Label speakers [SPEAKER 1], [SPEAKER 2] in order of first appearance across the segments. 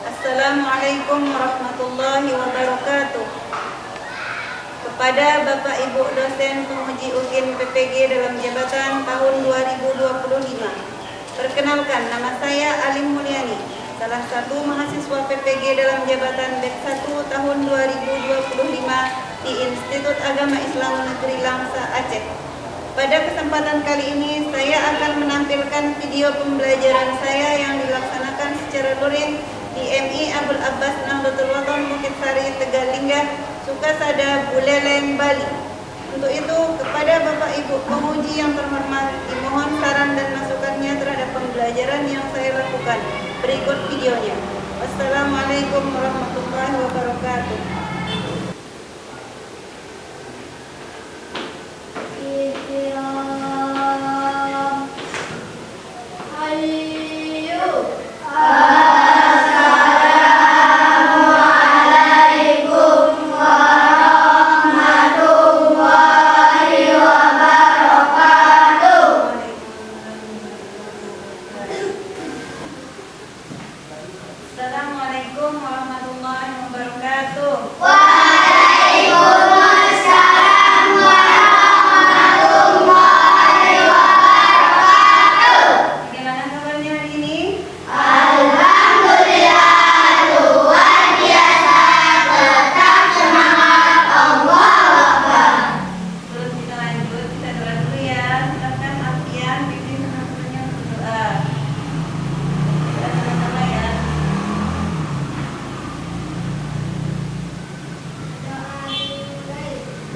[SPEAKER 1] Assalamualaikum warahmatullahi wabarakatuh. Kepada Bapak Ibu dosen penguji UGM PPG dalam jabatan tahun 2025. Perkenalkan, nama saya Alim Mulyani, salah satu mahasiswa PPG dalam jabatan BEK 1 tahun 2025 di Institut Agama Islam Negeri Langsa, Aceh. Pada kesempatan kali ini saya akan menampilkan video pembelajaran saya yang dilaksanakan secara luring di MI Abdul Abbas Nahdlatul Wathon Bukit Sari Tegalingga, Sukasada, Buleleng, Bali. Untuk itu, kepada Bapak Ibu penguji yang terhormat, dimohon saran dan masukannya terhadap pembelajaran yang saya lakukan. Berikut videonya. Wassalamualaikum warahmatullahi wabarakatuh. Assalamualaikum warahmatullahi wabarakatuh.
[SPEAKER 2] Waalaikumsalam warahmatullahi wabarakatuh.
[SPEAKER 1] Bagaimana kabarnya hari ini?
[SPEAKER 2] Alhamdulillah, luar biasa, tetap semangat, Allahu Akbar.
[SPEAKER 1] Sebelum kita lanjut, kita doa dulu ya. Silakan Alfian pimpin teman-temannya berdoa. Kita sama-sama ya.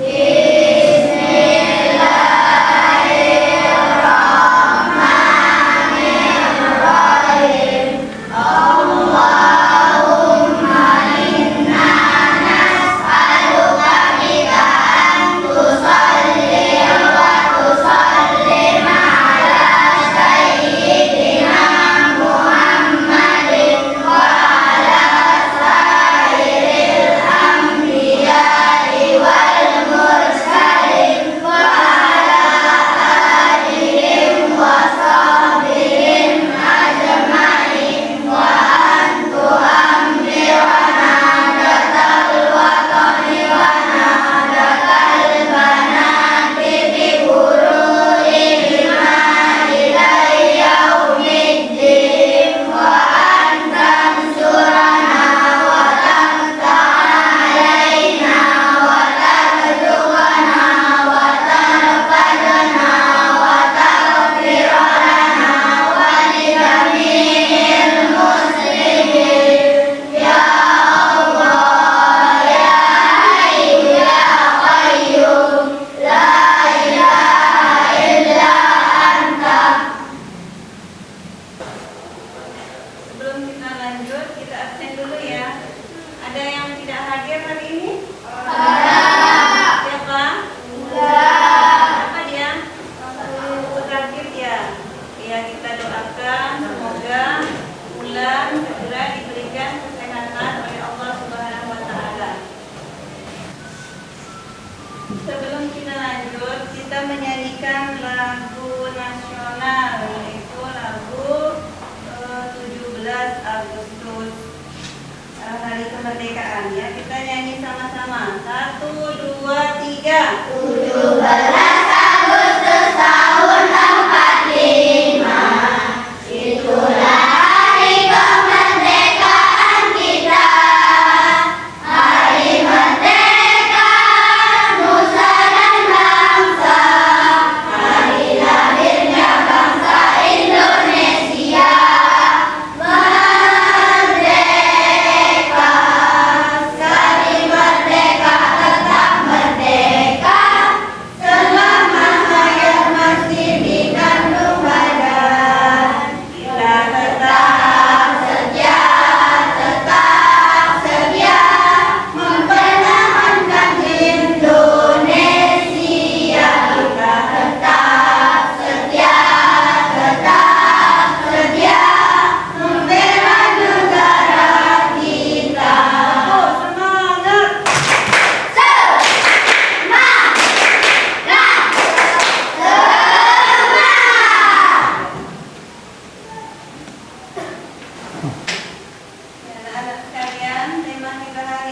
[SPEAKER 2] Bismillahirrahmanirrahim. Allahumma inna nas'aluka bika an tusalli wa tusallim ala sayyidina Muhammadin wa ala sairil anbiya'i wal mursalin wa ala alihim wa sahbihim ajma'in wa antu ambirana datal watani wa nadatal banati bi buru'ihima ilayya umiddin wa antam surana wa tamta'alaina wa tarzuqana wa tarfadana wa taghfirana wa lidami'il muslimin ya Allah ya Hayyu ya Qayyum la ilaha illa anta.
[SPEAKER 1] Sebelum kita lanjut, kita absen dulu ya. Ada yang tidak hadir hari ini? Siapa? Apa dia? Sukakit ya. Ya, kita doakan semoga Ulan segera diberikan kesehatan oleh Allah Subhanahu wa taala. Sebelum kita lanjut, kita menyanyikan lagu nasional, yaitu lagu 17 Agustus, hari kemerdekaan ya. Kita nyanyi sama-sama. 1, 2, 3.
[SPEAKER 2] 17 Agustus tahun 45, itulah hari kemerdekaan kita, hari merdeka nusa dan bangsa, hari lahirnya bangsa Indonesia. Merdeka, sekali merdeka tetap merdeka,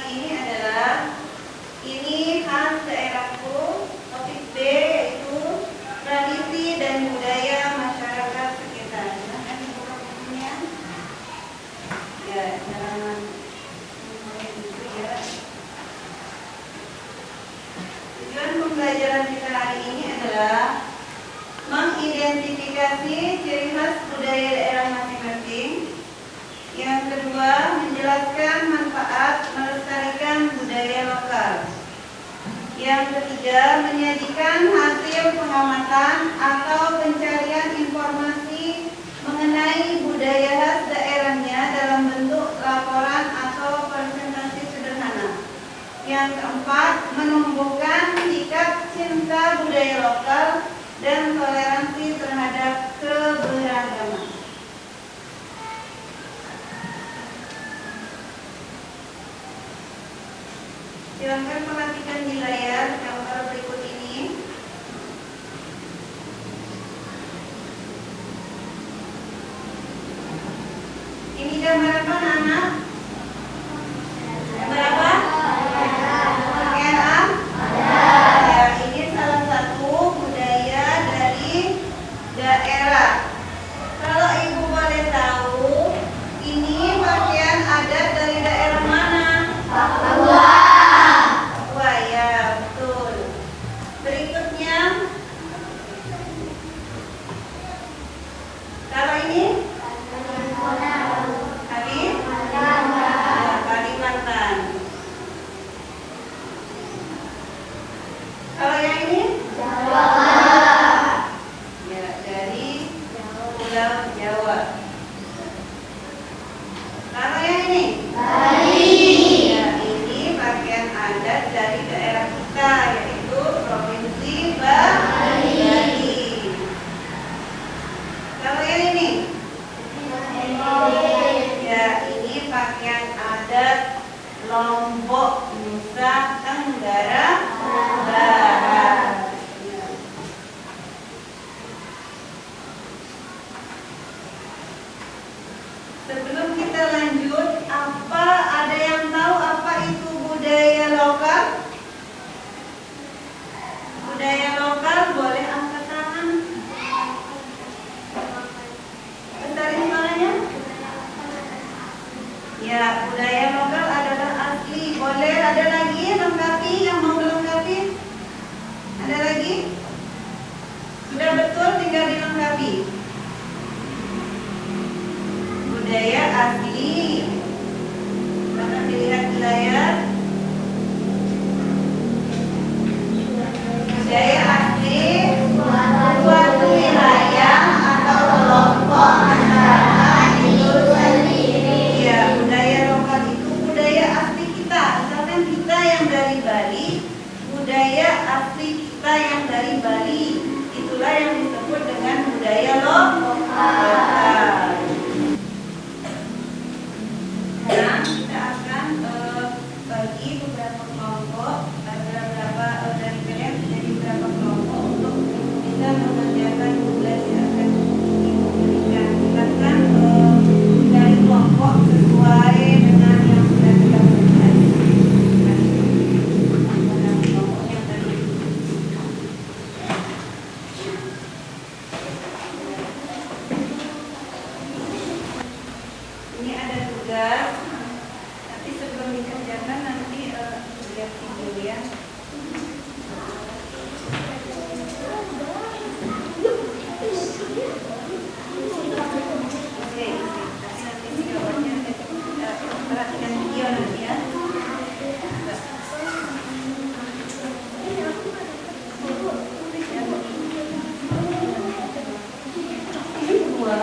[SPEAKER 1] hari ini adalah ini khas daerahku. Topik B yaitu tradisi dan budaya masyarakat sekitar. Silahkan dibuka bukunya. Ya, halaman itu ya. Tujuan pembelajaran kita hari ini adalah mengidentifikasi ciri khas budaya daerah masing-masing. Yang kedua, menjelaskan manfaat melestarikan budaya lokal. Yang ketiga, menyajikan hasil pengamatan atau pencarian informasi mengenai budaya khas daerahnya dalam bentuk laporan atau presentasi sederhana. Yang keempat, menumbuhkan sikap cinta budaya lokal dan toleransi terhadap keberagaman. Silakan perhatikan di layar gambar berikut ini. Ini gambar apa, anak? Gambar apa? Pakaian ya, ini salah satu budaya dari daerah. Kalau ibu boleh tahu, ini pakaian adat dari daerah mana? Papua. Papua ya, betul. Berikutnya, kalau ini Kalimantan. Kalau yang ini Jawa. Ya, dari Pulau Jawa. Kalau yang ini Bali. Ya, ini pakaian adat dari daerah kita, yaitu Provinsi Bali. Kalau yang ini ya, ini pakaian adat Lombok, Nusa Tenggara Barat. Sebelum kita lanjut, ada yang tahu apa itu budaya lokal? Budaya lokal boleh angkat tangan. Besarin tangannya. Ya, budaya lokal adalah asli. Boleh ada lagi lengkapi yang mau melengkapi? Ada lagi? Sudah betul, tinggal dilengkapi. Budaya asli. Silakan dilihat di layar. Budaya asli suatu wilayah atau kelompok masyarakat itu sendiri. Ya, budaya lokal itu budaya asli kita. Misalkan kita yang dari Bali, budaya asli kita yang dari Bali, itulah yang disebut dengan budaya lokal. Nah, kita akan bagi beberapa kelompok. Ada beberapa dari kalian menjadi beberapa kelompok untuk bisa mengerjakan tugas yang akan ibu berikan. Silakan dari kelompok sesuai dengan yang sudah kita berikan. Kelompok yang tadi. Ini ada tugas. Tapi sebelum dikerjakan nanti lihat video ya. Oke, tapi nanti videonya perhatikan video nanti ya. Ini dua.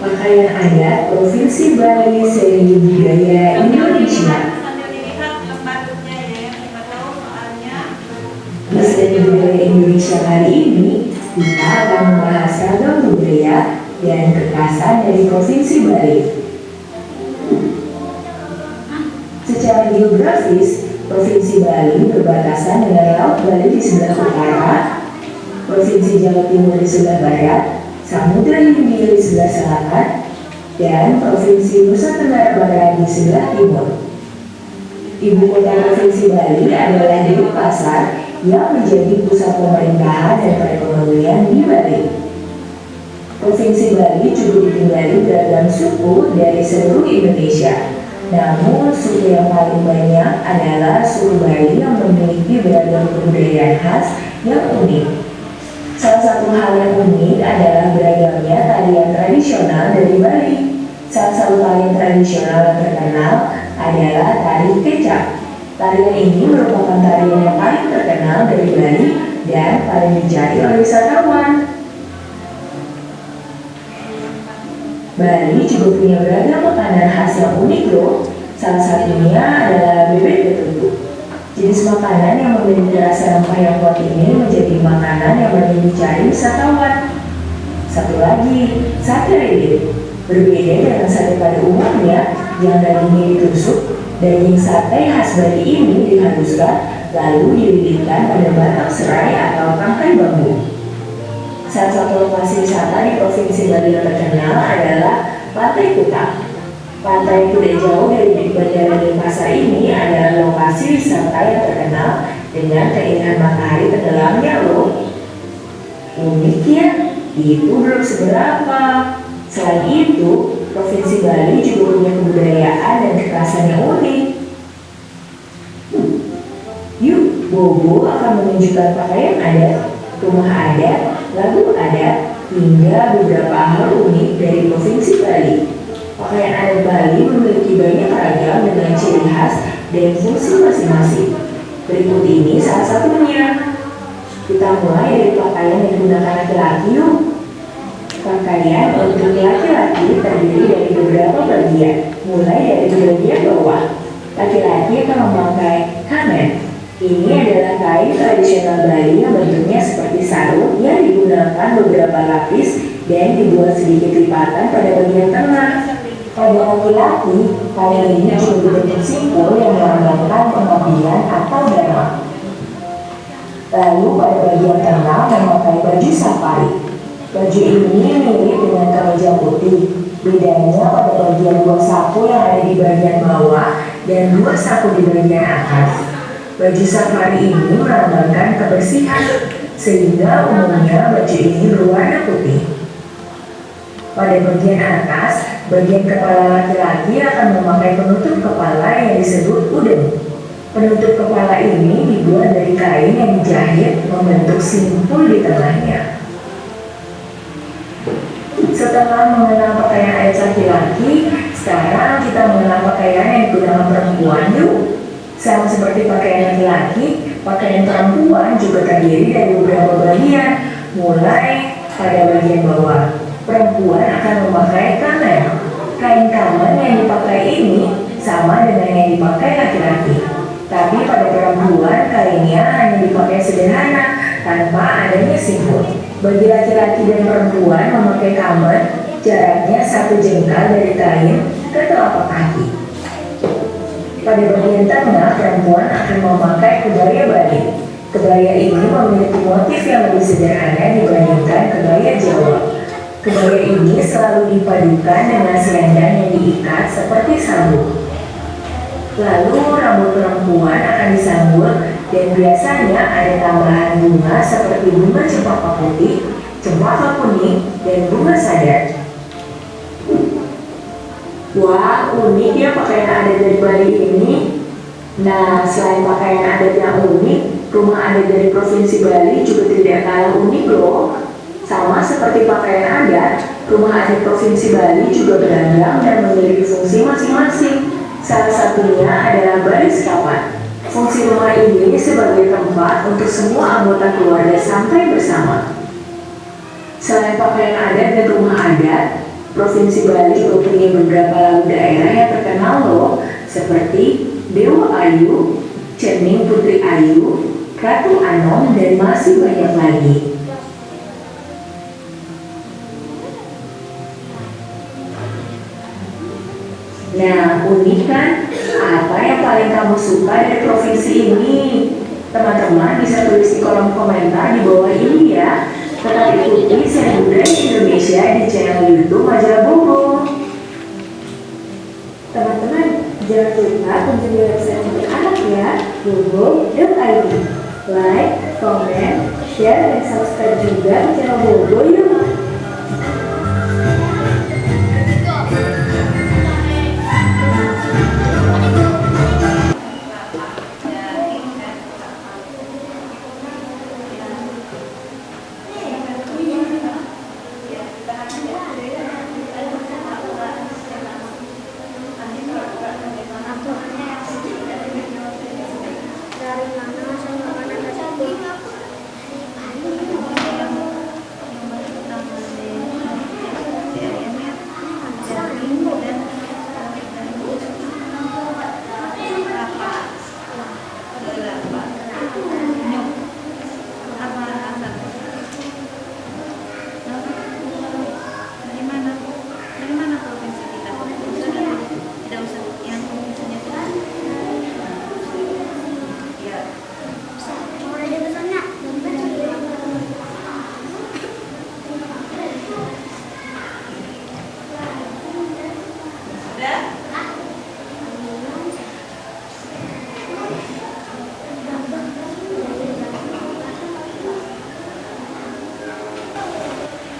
[SPEAKER 3] Pakaian adat Provinsi Bali seni budaya Indonesia.
[SPEAKER 1] Sambil dilihat lembar-lembarnya ya, siapa tahu soalnya.
[SPEAKER 3] Di seni budaya Indonesia kali ini, kita akan membahas ragam budaya dan kekhasan dari Provinsi Bali. Secara geografis, Provinsi Bali berbatasan dengan Laut Bali di sebelah utara, Provinsi Jawa Timur di sebelah barat, Samudra Hindia di sebelah selatan, dan Provinsi Nusa Tenggara Barat di sebelah timur. Ibu kota Provinsi Bali adalah Denpasar yang menjadi pusat pemerintahan dan perekonomian di Bali. Provinsi Bali juga ditinggali beragam suku dari seluruh Indonesia. Namun, suku yang paling banyak adalah suku Bali yang memiliki beragam kebudayaan khas yang unik. Salah satu hal yang unik adalah beragamnya tarian tradisional dari Bali. Salah satu tarian tradisional yang terkenal adalah tari kecak. Tarian ini merupakan tarian yang paling terkenal dari Bali dan paling dicari oleh wisatawan. Bali juga punya beragam makanan khas yang unik loh. Salah satunya adalah bebek betutu. Jenis makanan yang memiliki rasa rempah yang kuat ini menjadi makanan yang banyak dicari wisatawan. Satu lagi, sate lilit. Berbeda dengan sate pada umumnya yang dagingnya ditusuk, daging sate khas Bali ini dihaluskan lalu dililitkan pada batang serai atau tangkai bambu. Salah satu lokasi wisata di Provinsi Bali yang terkenal adalah Pantai Kuta. Pantai yang tidak jauh dari Bandara Denpasar ini adalah lokasi wisata yang terkenal dengan keindahan matahari tenggelamnya loh. Unik ya, itu belum seberapa. Selain itu, Provinsi Bali juga punya kebudayaan dan kekhasan yang unik. Yuk, Bobo akan menunjukkan pakaian adat, rumah adat, lagu adat, hingga beberapa hal unik dari Provinsi Bali. Pakaian adat Bali memiliki banyak ragam dengan ciri khas dan fungsi masing-masing. Berikut ini salah satunya. Kita mulai dari pakaian yang digunakan laki-laki yuk. Pakaian untuk laki-laki terdiri dari beberapa bagian, mulai dari bagian bawah. Laki-laki akan memakai kamen. Ini adalah kain tradisional Bali yang bentuknya seperti sarung yang digunakan beberapa lapis dan dibuat sedikit lipatan pada bagian tengah. Pada laki-laki, kain ini juga berbentuk simpul yang melambangkan pengabdian atau dharma. Lalu pada bagian tengah memakai baju safari. Baju ini mirip dengan kemeja putih. Bedanya pada bagian dua saku yang ada di bagian bawah dan dua saku di bagian atas. Baju safari ini melambangkan kebersihan, sehingga umumnya baju ini berwarna putih. Pada bagian atas, bagian kepala laki-laki akan memakai penutup kepala yang disebut udeng. Penutup kepala ini dibuat dari kain yang dijahit membentuk simpul di tengahnya. Setelah mengenal pakaian adat laki-laki, sekarang kita mengenal pakaian yang digunakan perempuan yuk. Sama seperti pakaian laki-laki, pakaian perempuan juga terdiri dari beberapa bagian, mulai pada bagian bawah. Perempuan akan memakai kamen. Kain kamen yang dipakai ini sama dengan yang dipakai laki-laki. Tapi pada perempuan kainnya hanya dipakai sederhana tanpa adanya simpul. Bagi laki-laki dan perempuan memakai kamen, jaraknya 1 jengkal dari kain ke telapak kaki. Pada bagian tengah, perempuan akan memakai kebaya Bali. Kebaya ini memiliki motif yang lebih sederhana dibandingkan kebaya Jawa. Kebaya ini selalu dipadukan dengan selendang yang diikat seperti sabuk. Lalu rambut perempuan akan disanggul dan biasanya ada tambahan bunga seperti bunga cempaka putih, cempaka kuning, dan bunga sadar. Wah, unik ya pakaian adat dari Bali ini. Nah, selain pakaian adat yang unik, rumah adat dari Provinsi Bali juga tidak kalah unik loh. Sama seperti pakaian adat, rumah adat Provinsi Bali juga beragam dan memiliki fungsi masing-masing. Salah satunya adalah baris kapan. Fungsi rumah ini sebagai tempat untuk semua anggota keluarga santai bersama. Selain pakaian adat dan rumah adat, Provinsi Bali mempunyai beberapa lagu daerah yang terkenal loh, seperti Dewa Ayu, Cening Putri Ayu, Ratu Anom, dan masih banyak lagi. Nah, unik kan? Apa yang paling kamu suka dari provinsi ini? Teman-teman bisa tulis di kolom komentar di bawah ini ya. Tetap ikuti Siaran Budaya Indonesia di channel YouTube Majalah Bobo. Teman-teman, jangan lupa kunjungi website anak ya, bobo.id. Like, comment, share, dan subscribe juga di channel Bobo yuk.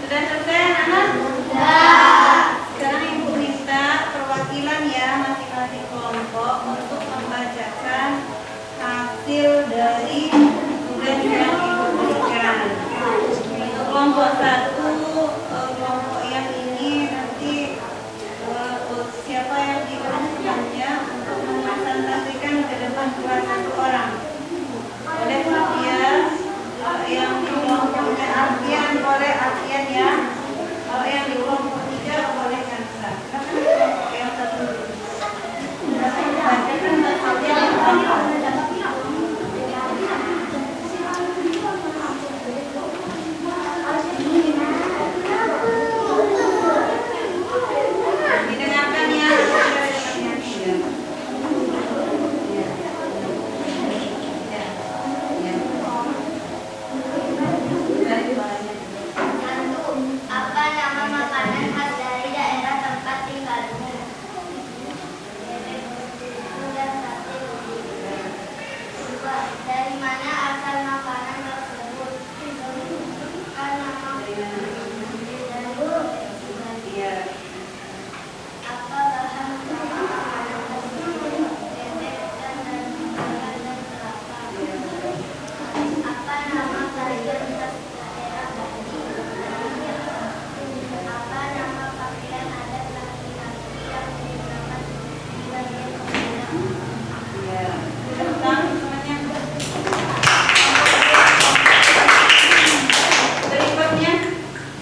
[SPEAKER 1] Sudah selesai anak-anak? Sekarang Ibu minta perwakilan ya masing-masing kelompok untuk membacakan hasil dari tugas yang Ibu berikan. Untuk kelompok 1, kelompok yang ini nanti siapa yang diusulkannya untuk mempresentasikan ke depan kelas 1 orang. Boleh ya, yang di kelompoknya Alfian boleh Alfian ya. Kalau yang di kelompok 3 boleh Kansa. Silakan kelompok yang 1 dulu. Bacakan hasilnya yang kelompok. Didengarkan ya.
[SPEAKER 2] Apa nama makanan khas dari daerah tempat tinggalmu? Dua, dari mana asal makanan tersebut? Apa nama apa bahan utama makanan tersebut? Bebek, ikan, dan ikan dan kelapa. Apa nama sayur khas daerah Bali? Apa nama pakaian adat laki-laki yang digunakan di bagian kepala?
[SPEAKER 1] Tepuk tangan semuanya. Berikutnya,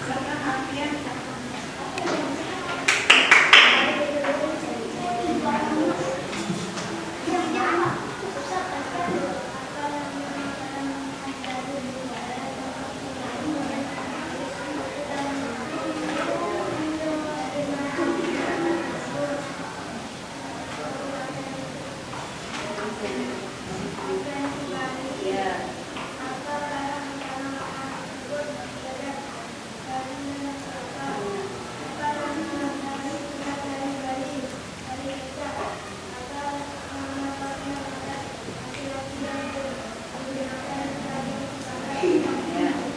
[SPEAKER 1] silakan Alfian.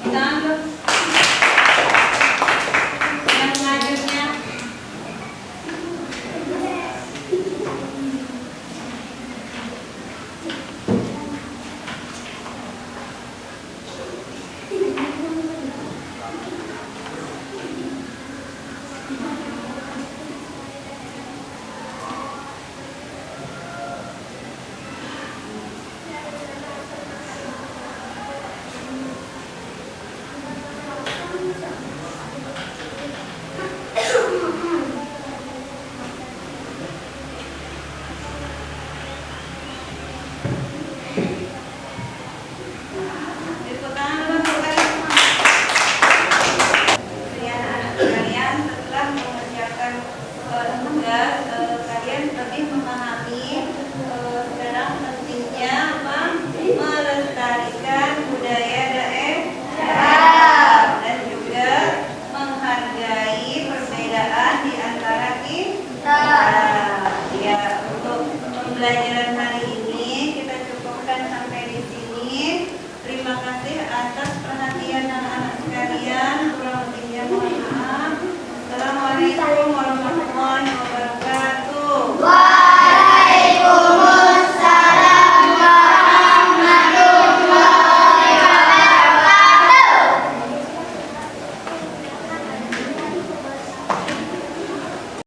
[SPEAKER 1] Tangan